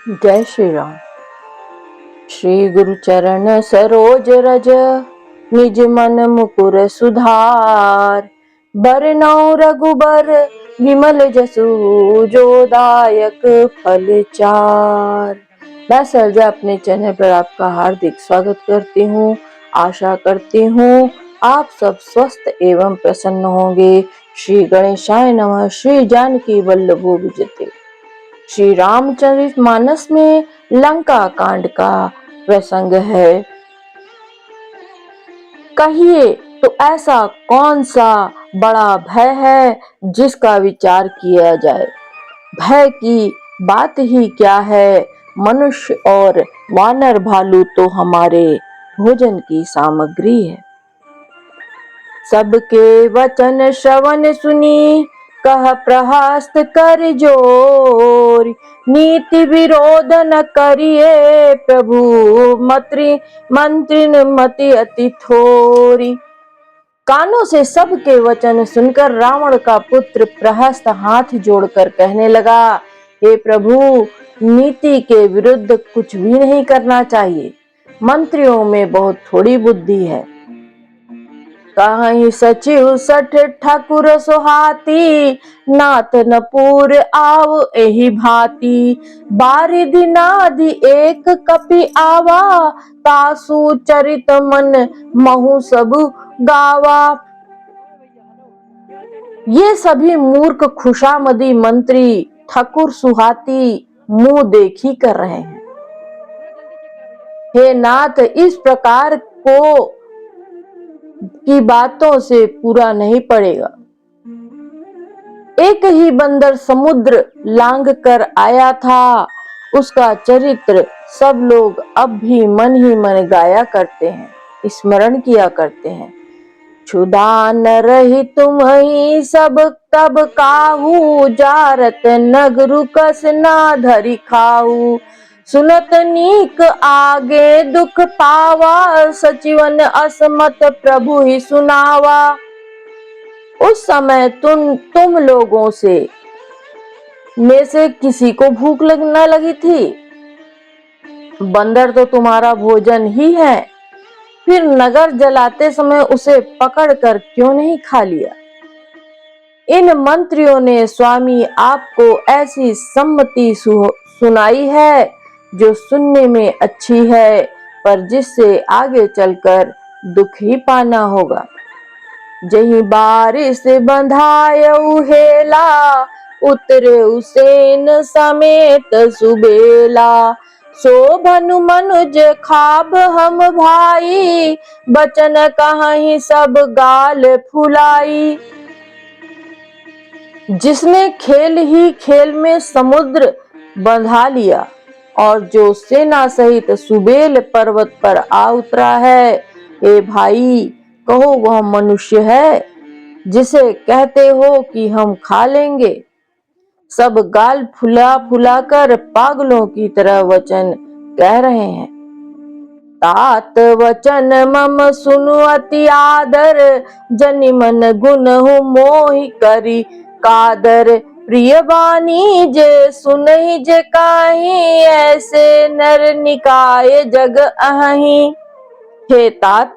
जय श्री राम। श्री गुरु चरण सरोज रज, निज मन मुकुर सुधार। बरनउँ रघुबर विमल जसु, जो दायक फल चार। मैं सर्जा अपने चैनल पर आपका हार्दिक स्वागत करती हूँ। आशा करती हूँ आप सब स्वस्थ एवं प्रसन्न होंगे। श्री गणेशाय नमः। श्री जानकी वल्लभो विजयते। श्री रामचरितमानस में लंका कांड का प्रसंग है। कहिए तो ऐसा कौन सा बड़ा भय है जिसका विचार किया जाए। भय की बात ही क्या है, मनुष्य और वानर भालू तो हमारे भोजन की सामग्री है। सबके वचन श्रवण सुनी, कह प्रहस्त कर जोर। नीति विरोध न करिए, प्रभु मंत्रिन मति अति थोरी। कानों से सबके वचन सुनकर रावण का पुत्र प्रहस्त हाथ जोड़कर कहने लगा, हे प्रभु, नीति के विरुद्ध कुछ भी नहीं करना चाहिए। मंत्रियों में बहुत थोड़ी बुद्धि है। कहीं सचिव सठ ठाकुर सोहाती, नाथ नपुर आव एहि भांति। बारिधि नादि एक कपि आवा, तासु चरित मन महु सब गावा। ये सभी मूर्ख खुशामदी मंत्री ठकुर सुहाती मुंह देखी कर रहे हैं। हे नाथ, इस प्रकार को की बातों से पूरा नहीं पड़ेगा। एक ही बंदर समुद्र लांघ कर आया था, उसका चरित्र सब लोग अब भी मन ही मन गाया करते हैं, स्मरण किया करते हैं। क्षुधा न रही तुम ही सब तब काहू, जारत नगरु कस ना धरि खाऊ। सुनत नीक आगे दुख पावा, सचिवन असमत प्रभु ही सुनावा। उस समय तुम लोगों में से किसी को भूख न लगी थी? बंदर तो तुम्हारा भोजन ही है, फिर नगर जलाते समय उसे पकड़कर क्यों नहीं खा लिया? इन मंत्रियों ने स्वामी आपको ऐसी सम्मति सुनाई है जो सुनने में अच्छी है, पर जिससे आगे चलकर दुख ही पाना होगा। जही बारिश बंधायऊ हेला, उतरे उसेन समेत सुबेला। सो भनु मनुज खाब हम भाई, बचन कहीं सब गाल फुलाई। जिसने खेल ही खेल में समुद्र बंधा लिया और जो सेना सहित सुबेल पर्वत पर आ उतरा है, हे भाई, कहो वह मनुष्य है जिसे कहते हो कि हम खा लेंगे। सब गाल फुला फुला कर पागलों की तरह वचन कह रहे हैं। तात वचन मम सुनु अति आदर, जनि मन गुण हूँ मोहि करी कादर। प्रिय वाणी जे सुनहि जे काहि, ऐसे नर निकाय जग अहि। हे तात,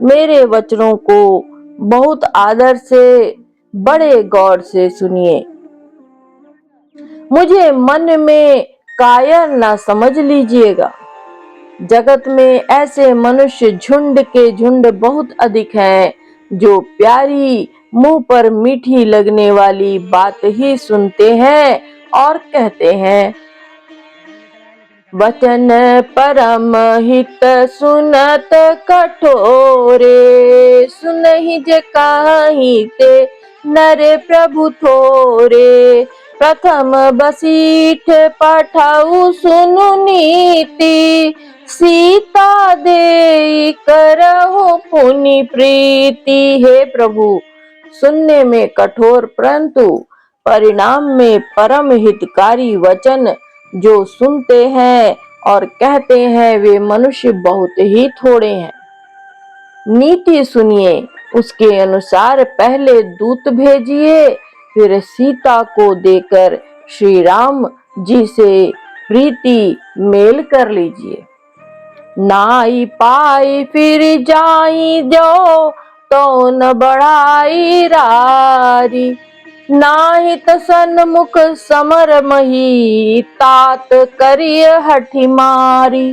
मेरे वचनों को बहुत आदर से, बड़े गौर से सुनिए। मुझे मन में कायर ना समझ लीजिएगा। जगत में ऐसे मनुष्य झुंड के झुंड बहुत अधिक हैं, जो प्यारी मुंह पर मीठी लगने वाली बात ही सुनते हैं और कहते हैं। वचन परम हित सुनत कठोरे, सुनहि जे काहि ते नरे प्रभु थोरे। प्रथम बसीठ पठाऊ सुनु नीति, सीता दे करहु पुनि प्रीति। हे प्रभु, सुनने में कठोर परंतु परिणाम में परम हितकारी वचन जो सुनते हैं और कहते हैं, वे मनुष्य बहुत ही थोड़े हैं। नीति सुनिए, उसके अनुसार पहले दूत भेजिए, फिर सीता को देकर श्री राम जी से प्रीति मेल कर लीजिए। नाई पाई फिर जाई जो तो न बढ़ाई रारी, नाहित सन्मुख समर मही तात करिय हठी मारी।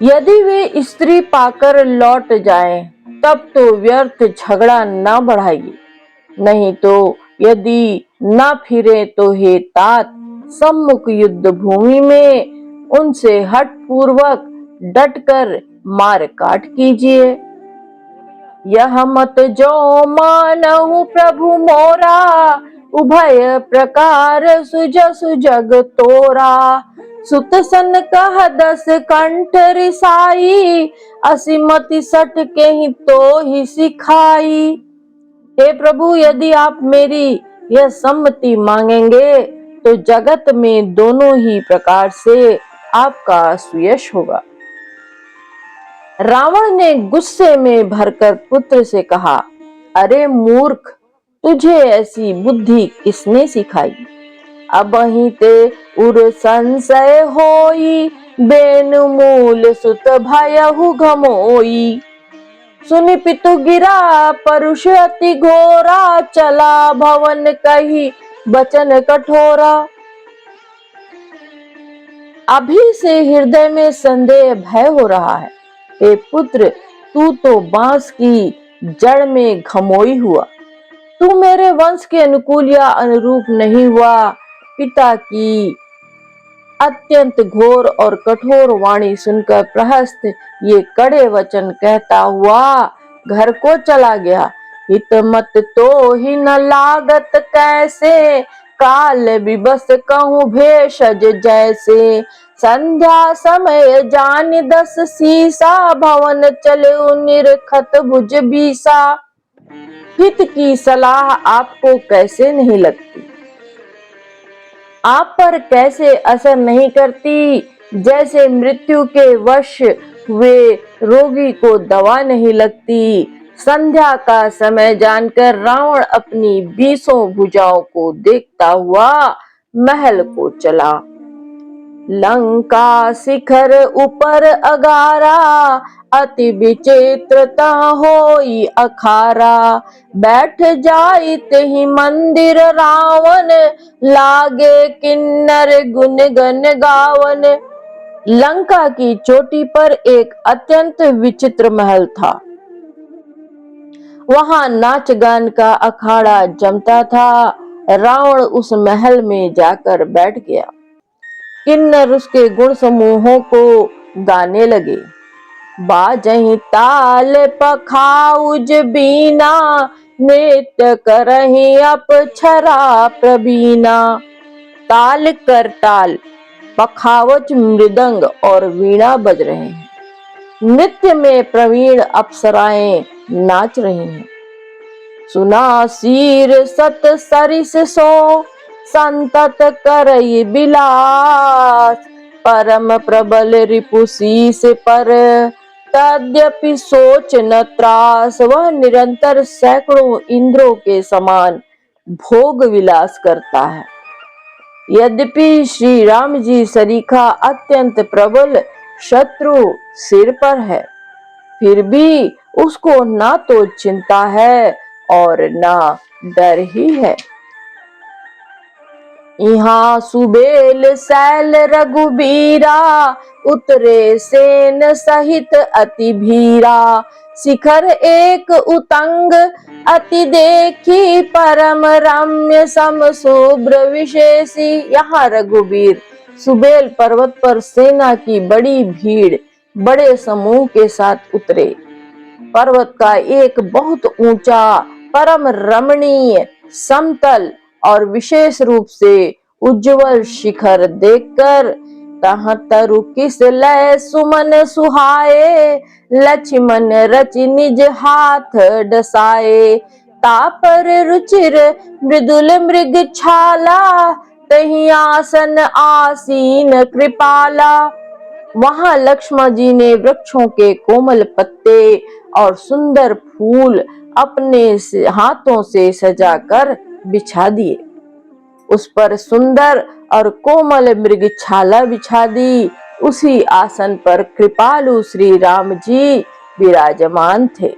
यदि वे स्त्री पाकर लौट जाएं, तब तो व्यर्थ झगड़ा न बढ़ाइए, नहीं तो यदि न फिरे तो हे तात सम्मुख युद्ध भूमि में उनसे हठ पूर्वक डटकर मार काट कीजिए। यह मत जो मानहु प्रभु मोरा, उभय प्रकार सुजसु जग तोरा। सुत सन कह दस कंठ रिसाई, असीमति सठ के ही तो ही सिखाई। हे प्रभु, यदि आप मेरी यह सम्मति मांगेंगे तो जगत में दोनों ही प्रकार से आपका सुयश होगा। रावण ने गुस्से में भरकर पुत्र से कहा, अरे मूर्ख, तुझे ऐसी बुद्धि किसने सिखाई? अबहि ते उर संशय होई, बेनु मूल सुत भयहु घमोई। सुनि पितु गिरा परुष अति घोरा, चला भवन कही बचन कठोरा। अभी से हृदय में संदेह भय हो रहा है। हे पुत्र, तू तो बांस की जड़ में घमोई हुआ, तू मेरे वंश के अनुकूल या अनुरूप नहीं हुआ। पिता की अत्यंत घोर और कठोर वाणी सुनकर प्रहस्त ये कड़े वचन कहता हुआ घर को चला गया। हित मत तो ही न लागत कैसे, काल विबस कहूँ भेषज जैसे। संध्या समय जान 10 सीसा, भवन चले निरखत भुज बीसा। हित की सलाह आपको कैसे नहीं लगती, आप पर कैसे असर नहीं करती, जैसे मृत्यु के वश हुए रोगी को दवा नहीं लगती। संध्या का समय जानकर रावण अपनी 20 भुजाओं को देखता हुआ महल को चला। लंका शिखर ऊपर अगारा, अति विचित्रता होई अखारा। बैठ जाई तेहि मंदिर रावण, लागे किन्नर गुन गन गावन। लंका की चोटी पर एक अत्यंत विचित्र महल था। वहां नाच गान का अखाड़ा जमता था। रावण उस महल में जाकर बैठ गया। किन्नर उसके गुण समूहों को गाने लगे। बाजहि ताल पखाउज बीना, नृत्य करहि अप्सरा प्रवीणा। ताल कर ताल, पखावज मृदंग और वीणा बज रहे हैं। नृत्य में प्रवीण अप्सराएं नाच रही हैं। सुना शीर सत सरिस सो, संतत करई बिलास। परम प्रबल रिपु शीस पर, तद्यपि सोच न त्रास। वह निरंतर सैकड़ों इंद्रों के समान भोग विलास करता है। यद्यपि श्री राम जी सरीखा अत्यंत प्रबल शत्रु सिर पर है, फिर भी उसको ना तो चिंता है और ना डर ही है। यहाँ सुबेल सैल रघुबीरा, उतरे सेन सहित अति भीरा। शिखर एक उतंग अति देखी, परम रम्य सम शुभ्र विशेषी। यहाँ रघुबीर सुबेल पर्वत पर सेना की बड़ी भीड़ बड़े समूह के साथ उतरे। पर्वत का एक बहुत ऊंचा, परम रमणीय, समतल और विशेष रूप से उज्जवल शिखर देखकर तहाँ तरु किस लय सुमन सुहाए। लक्ष्मण रचि निज हाथ डसाए, तापर रुचिर मृदुल मृग छाला। तहीं आसन आसीन कृपाला। वहां लक्ष्मण जी ने वृक्षों के कोमल पत्ते और सुंदर फूल अपने हाथों से सजाकर बिछा दिए। उस पर सुंदर और कोमल मृगछाला बिछा दी। उसी आसन पर कृपालु श्री राम जी विराजमान थे।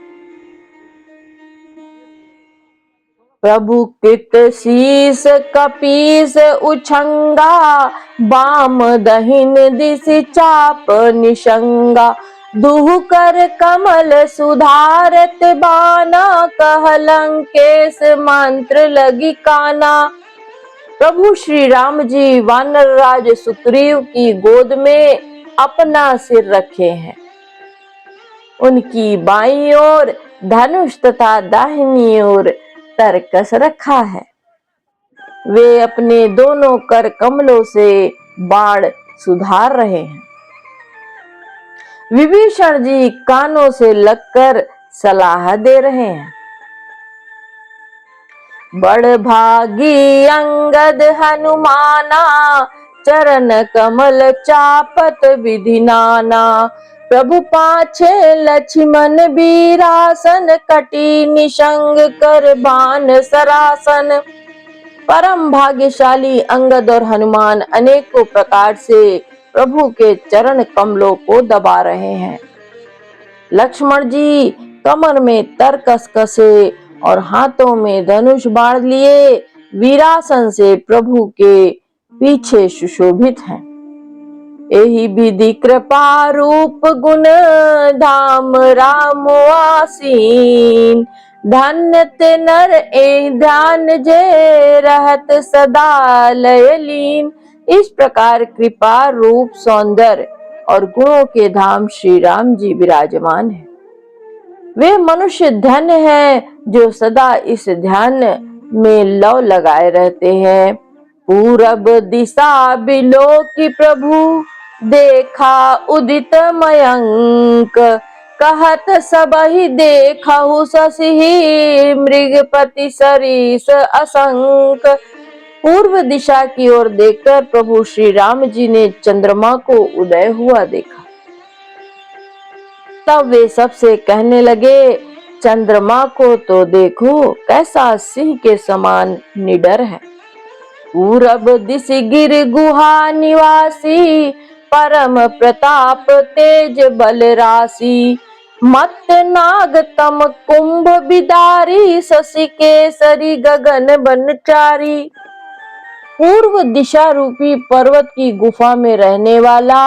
प्रभु कृत शीस कपीस उछंगा, बाम दहिन दिश चाप निशंगा। दुहु कर कमल सुधारत बाना, कह लंकेश मंत्र लगी काना। प्रभु श्री राम जी वानर राज सुग्रीव की गोद में अपना सिर रखे हैं। उनकी बाईं ओर धनुष तथा दाहिनी ओर तरकस रखा है। वे अपने दोनों कर कमलों से बाण सुधार रहे हैं। विभीषण जी कानों से लगकर सलाह दे रहे हैं। बड़ भागी अंगद हनुमाना, चरण कमल चापत विधि नाना। प्रभु पाछे लक्ष्मण बीरासन, कटी निशंग कर बाण सरासन। परम भाग्यशाली अंगद और हनुमान अनेकों प्रकार से प्रभु के चरण कमलों को दबा रहे हैं। लक्ष्मण जी कमर में तरकस कसे और हाथों में धनुष बाण लिए वीरासन से प्रभु के पीछे सुशोभित हैं। एहि विधि कृपा रूप गुण धाम राम आसीन, धन्य ते नर ए ध्यान जे रहत सदा लय लीन। इस प्रकार कृपा रूप सौंदर्य और गुणों के धाम श्री राम जी विराजमान है। वे मनुष्य धन्य हैं जो सदा इस ध्यान में लौ लगाए रहते हैं। पूरब दिशा बिलो की प्रभु, देखा उदित मयंक। कहत सबहि देखहु शशि, मृगपति सरीस असंक। पूर्व दिशा की ओर देखकर प्रभु श्री राम जी ने चंद्रमा को उदय हुआ देखा। तब वे सबसे कहने लगे, चंद्रमा को तो देखो कैसा सिंह के समान निडर है। पूरब दिश गिर गुहा निवासी, परम प्रताप तेज बल राशि। मत्त नाग तम कुंभ बिदारी, शशि केसरी गगन बनचारी। पूर्व दिशा रूपी पर्वत की गुफा में रहने वाला,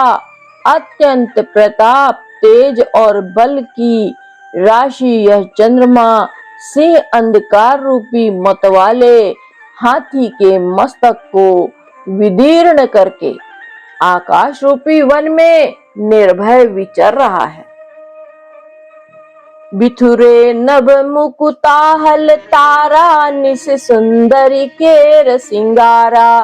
अत्यंत प्रताप तेज और बल की राशि यह चंद्रमा सिंह अंधकार रूपी मतवाले हाथी के मस्तक को विदीर्ण करके आकाश रूपी वन में निर्भय विचर रहा है। बिथुरे नभ मुकुताहल तारा, निश सुंदरी केर सिंगारा।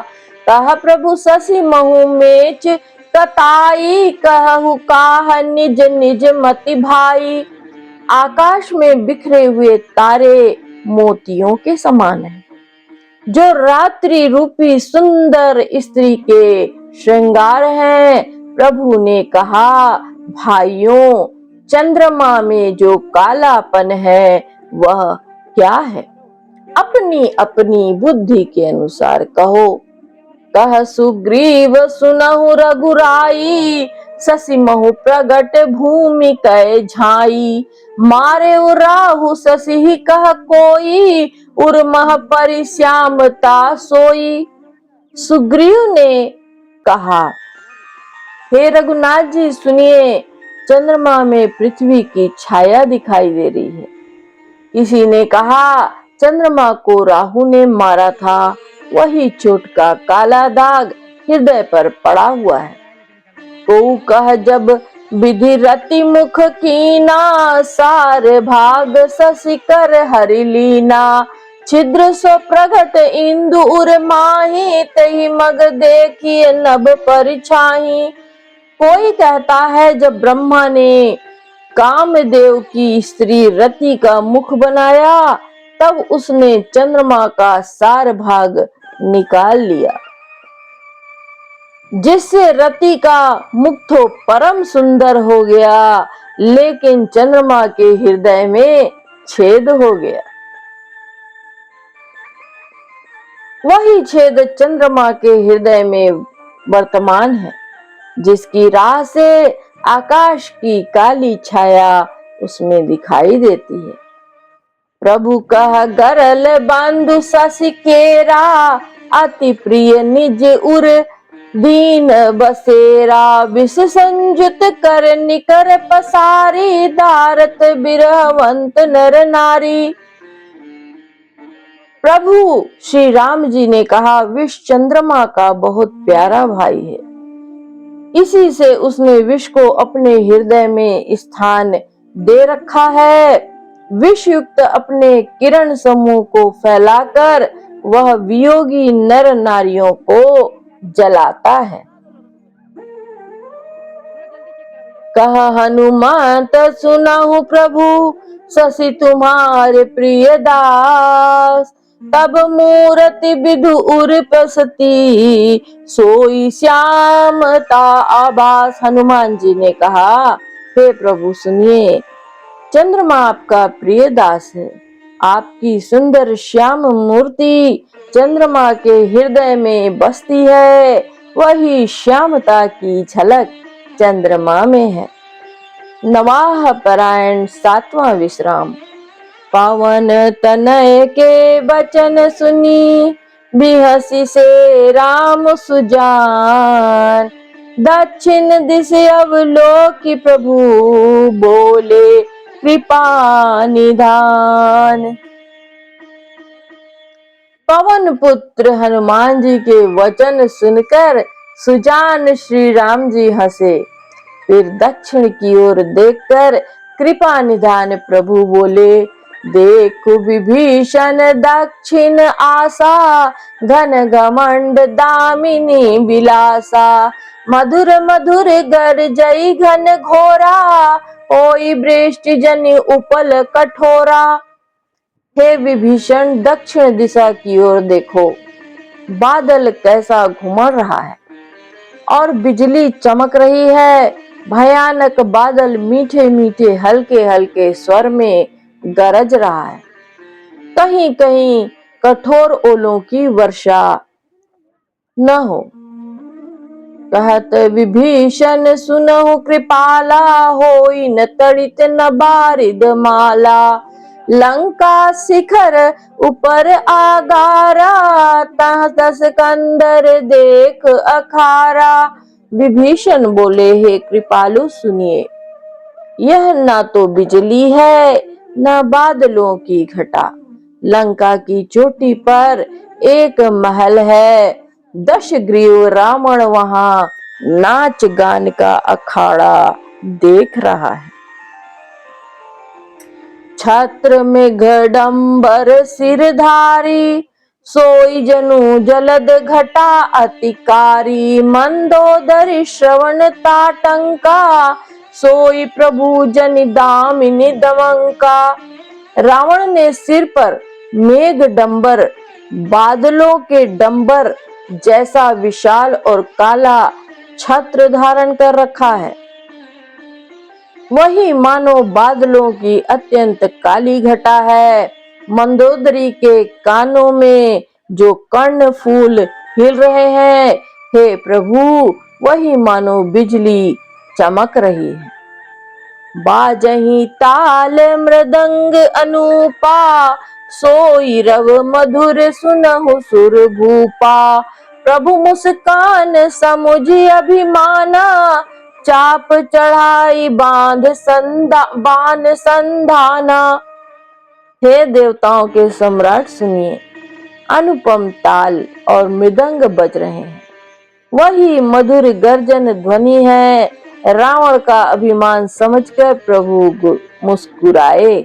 कह प्रभु शशि महु मेच कताई, कहु काह निज निज मति भाई। आकाश में बिखरे हुए तारे मोतियों के समान हैं, जो रात्रि रूपी सुंदर स्त्री के श्रृंगार हैं। प्रभु ने कहा, भाइयों, चंद्रमा में जो कालापन है वह क्या है? अपनी अपनी बुद्धि के अनुसार कहो। कह सुग्रीव सुनहु रघुराई, शशि महु प्रगट भूमि कै झाई। मारे राहु शशि कह कोई, उर्मह परिश्यामता सोई। सुग्रीव ने कहा, हे रघुनाथ जी सुनिए, चंद्रमा में पृथ्वी की छाया दिखाई दे रही है। किसी ने कहा, चंद्रमा को राहु ने मारा था, वही चोट का काला दाग हृदय पर पड़ा हुआ है। को कह जब विधि रति मुख कीना, सार भाग शशि कर हरि लीना। छिद्र सो प्रगट इंदु उर माही, तही मग देखिए नभ परिछाही। कोई कहता है जब ब्रह्मा ने कामदेव की स्त्री रति का मुख बनाया, तब उसने चंद्रमा का सार भाग निकाल लिया, जिससे रति का मुख तो परम सुंदर हो गया, लेकिन चंद्रमा के हृदय में छेद हो गया। वही छेद चंद्रमा के हृदय में वर्तमान है, जिसकी राह से आकाश की काली छाया उसमें दिखाई देती है। प्रभु कह गरल बांधु शशि केरा, अति प्रिय निज उर दीन बसेरा। विष संयुत कर निकर पसारी, दारत बिरहवंत नर नारी। प्रभु श्री राम जी ने कहा, विष चंद्रमा का बहुत प्यारा भाई है, इसी से उसने विष को अपने हृदय में स्थान दे रखा है। विष युक्त अपने किरण समूह को फैलाकर वह वियोगी नर नारियों को जलाता है। कह हनुमंत सुनाहु प्रभु, शशि तुम्हारे प्रिय दास। तब मूरति विधु उर प्रसती, सोई श्यामता आभास। हनुमान जी ने कहा, हे प्रभु सुनिए, चंद्रमा आपका प्रिय दास है। आपकी सुंदर श्याम मूर्ति चंद्रमा के हृदय में बसती है। वही श्यामता की झलक चंद्रमा में है। नवाह परायण 7वां विश्राम। पावन तनय के वचन सुनी, बिहसी से राम सुजान। दक्षिण दिश अवलोकि प्रभु, बोले कृपा निधान। पवन पुत्र हनुमान जी के वचन सुनकर सुजान श्री राम जी हंसे। फिर दक्षिण की ओर देखकर कृपा निधान प्रभु बोले, देखो विभीषण दक्षिण आशा, घन घमंड दामिनी विलासा। मधुर मधुर गरजई घन घोरा, होई वृष्टि जनि उपल कठोरा। हे विभीषण, दक्षिण दिशा की ओर देखो, बादल कैसा घुमड़ रहा है और बिजली चमक रही है। भयानक बादल मीठे मीठे हल्के हल्के स्वर में गरज रहा है। कहीं कहीं कठोर ओलों की वर्षा न हो। कहत विभीषण सुनहु कृपाला, होई न तड़ित न बारिद माला। लंका शिखर ऊपर आगारा, तह दस कंदर देख अखारा। विभीषण बोले, हे कृपालु सुनिए, यह ना तो बिजली है न बादलों की घटा। लंका की चोटी पर एक महल है, 10 ग्रीव रावण वहां नाच गान का अखाड़ा देख रहा है। छत्र में घडंबर सिरधारी, सोई जनु जलद घटा अतिकारी। मंदोदरी श्रवण ताटंका, सोई प्रभु जनि दामिनी दमंका। रावण ने सिर पर मेघ डंबर, बादलों के डंबर जैसा विशाल और काला छत्र धारण कर रखा है। वही मानो बादलों की अत्यंत काली घटा है। मंदोदरी के कानों में जो कर्ण फूल हिल रहे हैं, हे प्रभु, वही मानो बिजली चमक रही है। बाजही ताल मृदंग अनूपा, सोई रव मधुर सुनहु सुर भूपा। प्रभु मुस्कान समुझ अभिमाना, चाप चढ़ाई बान संधाना। हे देवताओं के सम्राट सुनिए, अनुपम ताल और मृदंग बज रहे हैं। वही मधुर गर्जन ध्वनि है। रावण का अभिमान समझकर प्रभु मुस्कुराए।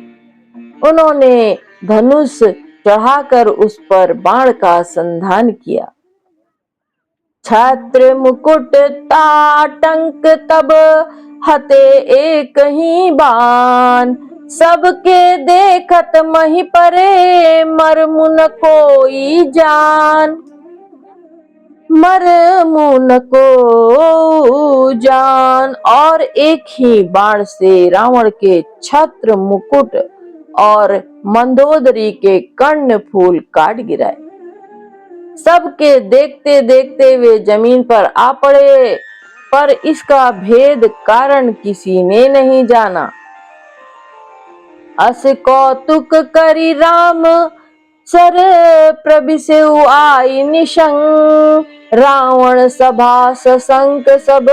उन्होंने धनुष चढ़ाकर उस पर बाण का संधान किया। छत्र मुकुट ताटंक तब हते एक ही बान। सबके देखत मही परे, मर मुन कोई जान। मर मुन को जान। और एक ही बाण से रावण के छत्र मुकुट और मंदोदरी के कर्ण फूल काट गिराए। सबके देखते देखते वे जमीन पर आ पड़े, पर इसका भेद कारण किसी ने नहीं जाना। अस कौतुक करी राम सर प्रभिसेउ आई निशंग, रावण सभा सशंक सब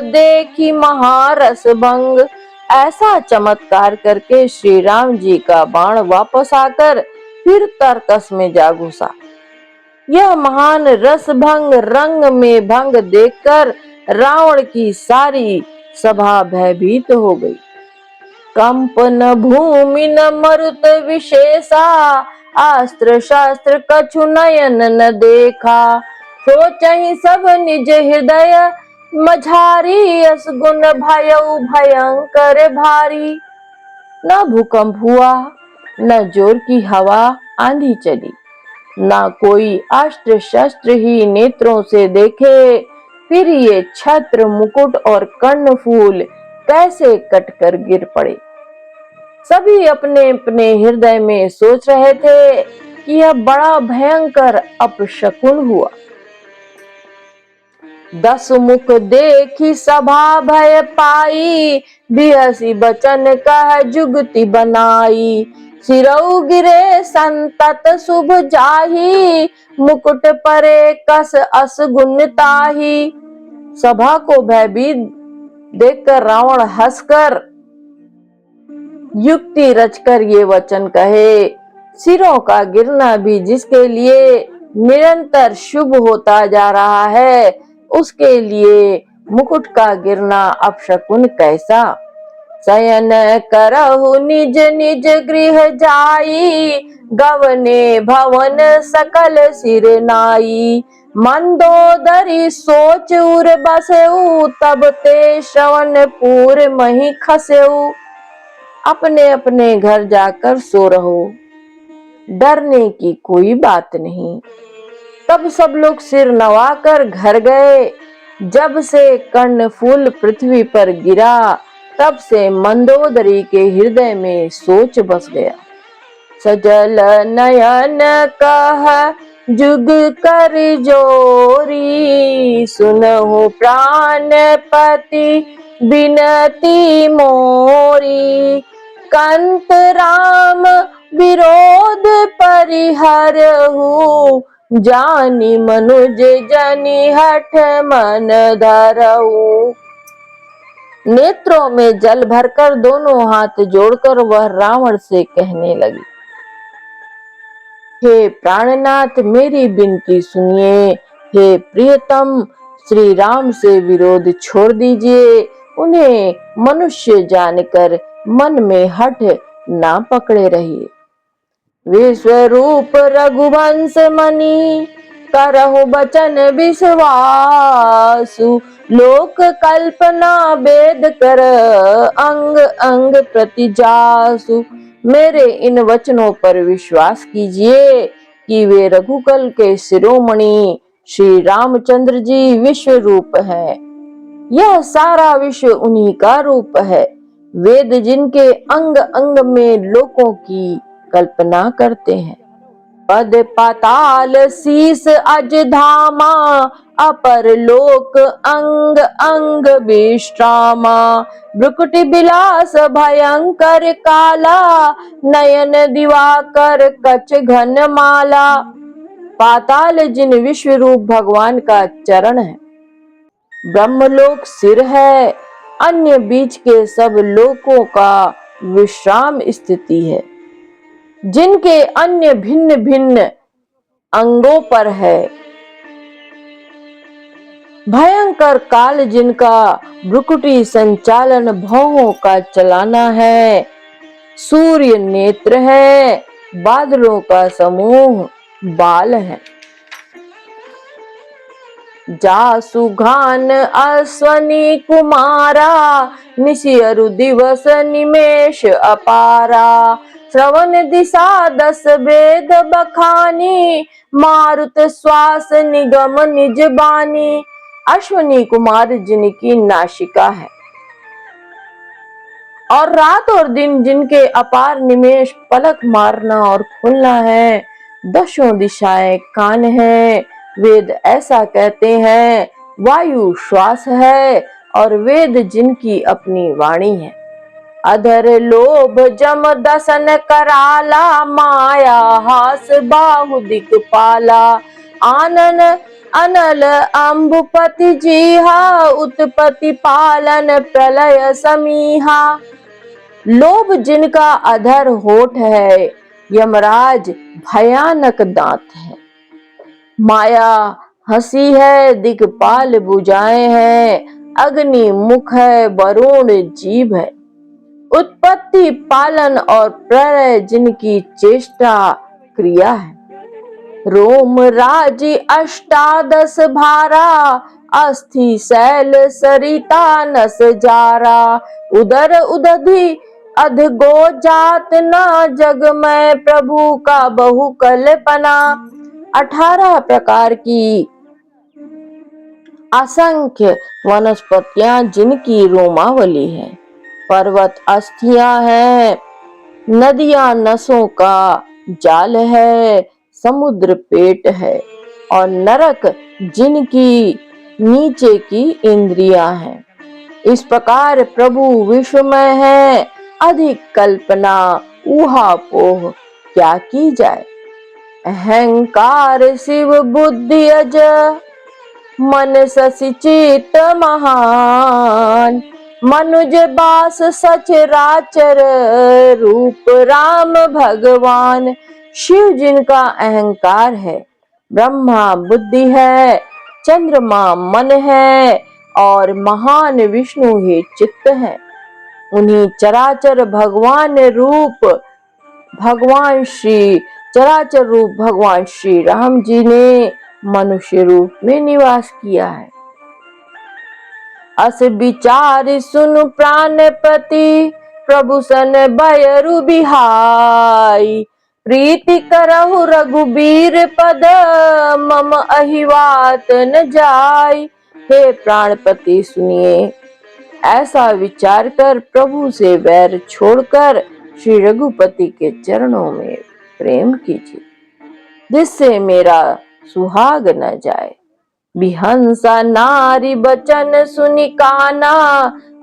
देखी महारस भंग। ऐसा चमत्कार करके श्री राम जी का बाण वापस आकर फिर तरकस में जा घुसा। यह महान रस भंग रंग में भंग देखकर रावण की सारी सभा भयभीत हो गई। कंप न भूमि न मरुत विशेषा, अस्त्र शस्त्र कछु नयन न देखा। सोचहि सब निज हृदय मझारी, असगुन भयउ भयंकर भारी। न भूकंप हुआ, न जोर की हवा आंधी चली, ना कोई अस्त्र शस्त्र ही नेत्रों से देखे। फिर ये छत्र मुकुट और कर्णफूल कैसे कटकर गिर पड़े। सभी अपने अपने हृदय में सोच रहे थे कि यह बड़ा भयंकर अपशकुन हुआ। 10 मुख देखी सभा भय पाई, बिहसी बचन कह जुगति बनाई। सिरऊ गिरे संतत शुभ जाही, मुकुट परे कस असगुन ताही। सभा को भयभीत देखकर रावण हंसकर युक्ति रचकर ये वचन कहे, सिरों का गिरना भी जिसके लिए निरंतर शुभ होता जा रहा है, उसके लिए मुकुट का गिरना अपशकुन कैसा। शयन करहु निज निज गृह जाई, गवने भवन सकल सिर नाई। मंदोदरी सोच उर बसेऊ, तब ते श्रवणपुर मही खसेऊ। अपने अपने घर जाकर सो रहो, डरने की कोई बात नहीं। तब सब लोग सिर नवाकर घर गए। जब से कर्णफूल पृथ्वी पर गिरा, तब से मंदोदरी के हृदय में सोच बस गया। सजल नयन कह जुग कर जोरी, सुनहु प्राणपति बिनती मोरी। कंत राम विरोध परिहरहु, जानी मनुज जनि हठ मन धरहु। नेत्रों में जल भरकर दोनों हाथ जोड़कर वह रावण से कहने लगी, हे प्राणनाथ मेरी विनती सुनिए। हे प्रियतम, श्री राम से विरोध छोड़ दीजिए। उन्हें मनुष्य जानकर मन में हठ ना पकड़े रहिए। विश्वरूप रघुवंश मणि, करहु बचन विश्वासु। लोक कल्पना वेद कर, अंग अंग प्रति जासु। मेरे इन वचनों पर विश्वास कीजिए कि वे रघुकुल के शिरोमणि श्री रामचंद्र जी विश्व रूप है। यह सारा विश्व उन्हीं का रूप है। वेद जिनके अंग अंग में लोकों की कल्पना करते हैं। पद पाताल शीस अज धामा, अपर लोक अंग अंग विश्रामा। भ्रुकुटि बिलास भयंकर काला, नयन दिवाकर कच घन माला। पाताल जिन विश्व रूप भगवान का चरण है, ब्रह्मलोक सिर है, अन्य बीच के सब लोकों का विश्राम स्थिति है। जिनके अन्य भिन्न भिन्न अंगों पर है, भयंकर काल जिनका भ्रुकुटी संचालन भौहों का चलाना है। सूर्य नेत्र है, बादलों का समूह बाल है। जासु घान अश्वनी कुमारा, निशि अरु दिवस निमेष अपारा। श्रवण दिशा 10 वेद बखानी, मारुत श्वास निगम निज बानी। अश्वनी कुमार जिनकी नासिका है, और रात और दिन जिनके अपार निमेष पलक मारना और खुलना है। दशों दिशाएं कान हैं, वेद ऐसा कहते हैं, वायु श्वास है और वेद जिनकी अपनी वाणी है। अधर लोभ जम दसन कराला, माया हास बाहु दिक्पाला, आनन अनल अम्बुपति जीहा, उत्पत्ति पालन प्रलय समीहा। लोभ जिनका अधर होठ है, यमराज भयानक दांत है, माया हंसी है, दिक्पाल बुझाएं हैं, अग्नि मुख है, वरुण जीभ है, उत्पत्ति पालन और प्रलय जिनकी चेष्टा क्रिया है। रोम राजी अष्टादश भारा, अस्थि शैल सरिता नस जारा, उदर उदधि अधगो जात ना, जग में प्रभु का बहु कल्पना। 18 प्रकार की असंख्य वनस्पतियां जिनकी रोमावली है, पर्वत अस्थियां हैं, नदियां नसों का जाल है, समुद्र पेट है और नरक जिनकी नीचे की इंद्रियां हैं। इस प्रकार प्रभु विश्वमय है, अधिक कल्पना ऊहापोह क्या की जाए। अहंकार शिव बुद्धि अज, मन शशि चित महान, मनुज बास सचराचर, रूप राम भगवान। शिव जिनका अहंकार है, ब्रह्मा बुद्धि है, चंद्रमा मन है और महान विष्णु ही चित्त है। उन्हीं चराचर भगवान रूप चराचर रूप भगवान श्री राम जी ने मनुष्य रूप में निवास किया है। अस विचार सुन प्राणपति, प्रभु सन बयरु बिहाई, प्रीति करहु रघुबीर पद, मम अहिवात न जाय। हे प्राणपति सुनिए, ऐसा विचार कर प्रभु से वैर छोड़कर श्री रघुपति के चरणों में प्रेम कीजिए, जिससे मेरा सुहाग न जाए। बिहंसा नारी बचन सुनि काना,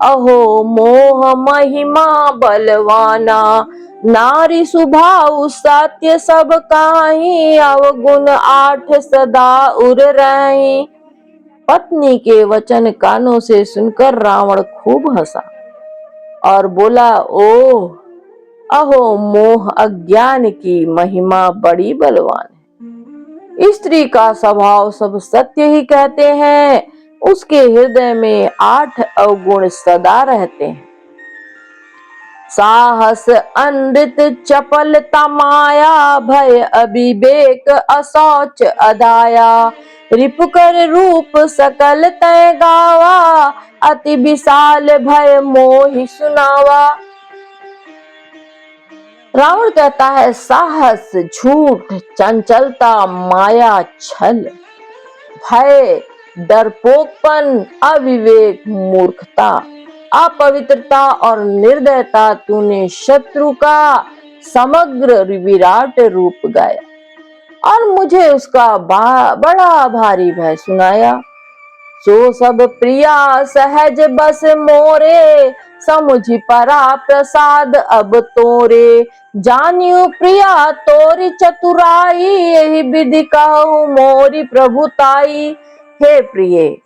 अहो मोह महिमा बलवाना, नारी सुभाव सत्य सब काही, अवगुण 8 सदा उर रही। पत्नी के वचन कानों से सुनकर रावण खूब हंसा और बोला, ओह अहो मोह अज्ञान की महिमा बड़ी बलवान है। स्त्री का स्वभाव सब सत्य ही कहते हैं, उसके हृदय में 8 अवगुण सदा रहते हैं। साहस अनृत चपलता माया, भय अविवेक असौच अदाया, रिपुकर रूप सकल तय गावा, अति विशाल भय मोहि सुनावा। रावण कहता है, साहस झूठ, चंचलता माया छल, भय डरपोकपन, अविवेक मूर्खता, अपवित्रता और निर्दयता तूने शत्रु का समग्र विराट रूप गाया और मुझे उसका बड़ा भारी भय सुनाया। सो सब प्रिया सहज बस मोरे, समुझि परा प्रसाद अब तोरे, जानियो प्रिया तोरी चतुराई, यही विधि कहूँ मोरी प्रभुताई। हे प्रिय,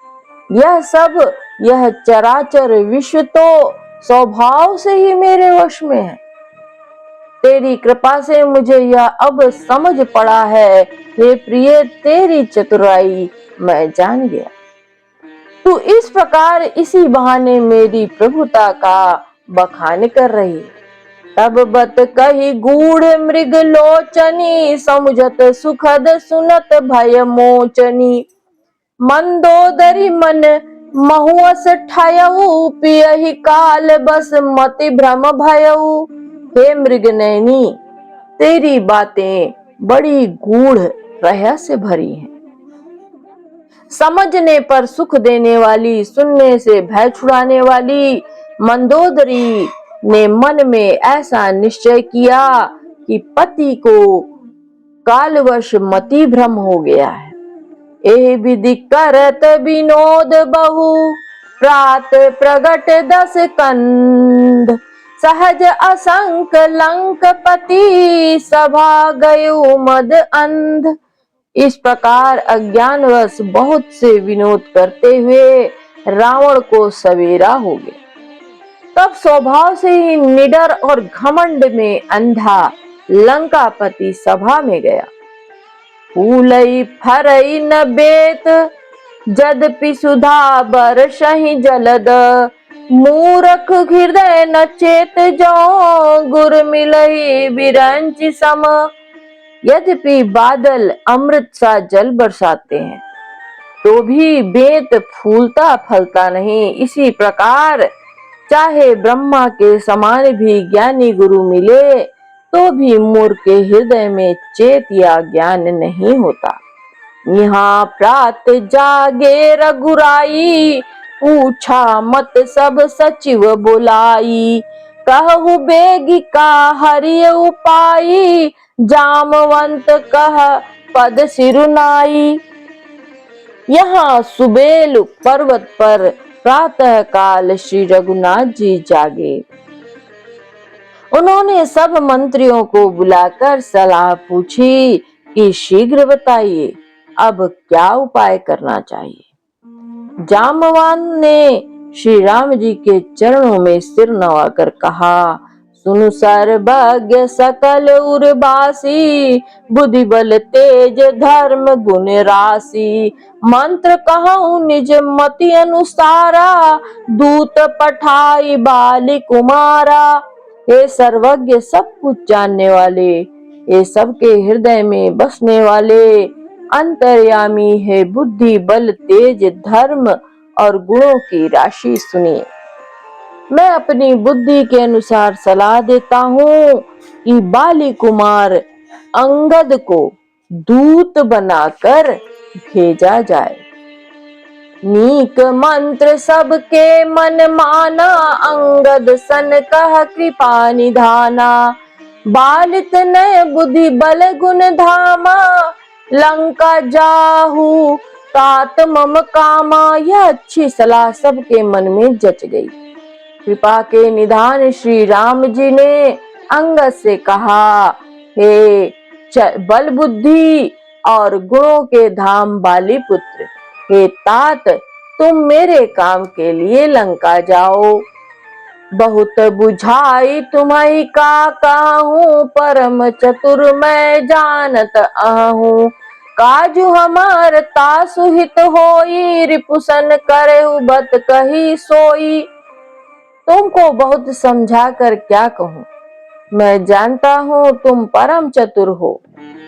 यह चराचर विश्व तो स्वभाव से ही मेरे वश में है। तेरी कृपा से मुझे यह अब समझ पड़ा है। हे प्रिय, तेरी चतुराई मैं जान गया। तू इस प्रकार इसी बहाने मेरी प्रभुता का बखान कर रही। तब बत कही गूढ़ मृग लोचनी, समुझत सुखद सुनत भय मोचनी, मंदोदरी मन महुअस ठयऊ, पियहि काल बस मति भ्रम भयऊ। हे मृग नैनी, तेरी बातें बड़ी गूढ़ रहस्य भरी हैं, समझने पर सुख देने वाली, सुनने से भय छुड़ाने वाली। मंदोदरी ने मन में ऐसा निश्चय किया कि पति को कालवश मति भ्रम हो गया है। एहि विधि करत विनोद बहु, प्रात प्रगट 10 कंद, सहज असंक लंकपति, सभा गयो मद अंध। इस प्रकार अज्ञानवश बहुत से विनोद करते हुए रावण को सवेरा हो गया। तब स्वभाव से ही निडर और घमंड में अंधा लंकापति सभा में गया। फूलई फरई न बेत, जदपि सुधा बरसहि जलद, मूरख हृदय न चेत जो, गुर मिलई बिरंचि सम। यद्यपि बादल अमृत सा जल बरसाते हैं तो भी बेत फूलता फलता नहीं, इसी प्रकार चाहे ब्रह्मा के समान भी ज्ञानी गुरु मिले तो भी मूर्ख के हृदय में चेत या ज्ञान नहीं होता। यहाँ प्रात जागे रघुराई, पूछा मत सब सचिव बुलाई, कहु बेगी का हरि उपाई, जामवंत कह पद सिरुनाई। यहाँ सुबेल पर्वत पर प्रातः काल श्री रघुनाथ जी जागे। उन्होंने सब मंत्रियों को बुलाकर सलाह पूछी कि शीघ्र बताइए अब क्या उपाय करना चाहिए। जामवान ने श्री राम जी के चरणों में सिर नवाकर कहा, सुनु सर्वज्ञ सकल उर्वासी, बुद्धि बल तेज धर्म गुण राशि, मंत्र कहूँ निज मति अनुसारा, दूत पठाई बाली कुमारा। हे सर्वज्ञ सब कुछ जानने वाले, ये सबके हृदय में बसने वाले, अंतर्यामी है बुद्धि बल तेज धर्म और गुणों की राशि, सुनिए। मैं अपनी बुद्धि के अनुसार सलाह देता हूँ कि बाली कुमार अंगद को दूत बनाकर भेजा जाए। नीक मंत्र सबके मन माना, अंगद सन कह कृपा निधाना, बालित नय बुद्धि बल गुण धामा, लंका जाहू तात मम कामा। यह अच्छी सलाह सबके मन में जच गई। कृपा के निधान श्री राम जी ने अंगद से कहा, हे बल बुद्धि और गुणों के धाम बाली पुत्र, हे तात तुम मेरे काम के लिए लंका जाओ। बहुत बुझाई तुम्हारी का कहूँ, परम चतुर मैं जानत आहूँ, काजू हमार तासु हित होई, रिपुसन करहु बत कही सोई। तुमको बहुत समझा कर क्या कहूँ, मैं जानता हूँ तुम परम चतुर हो।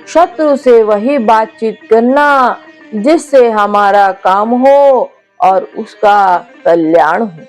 शत्रु से वही बातचीत करना जिससे हमारा काम हो और उसका कल्याण हो।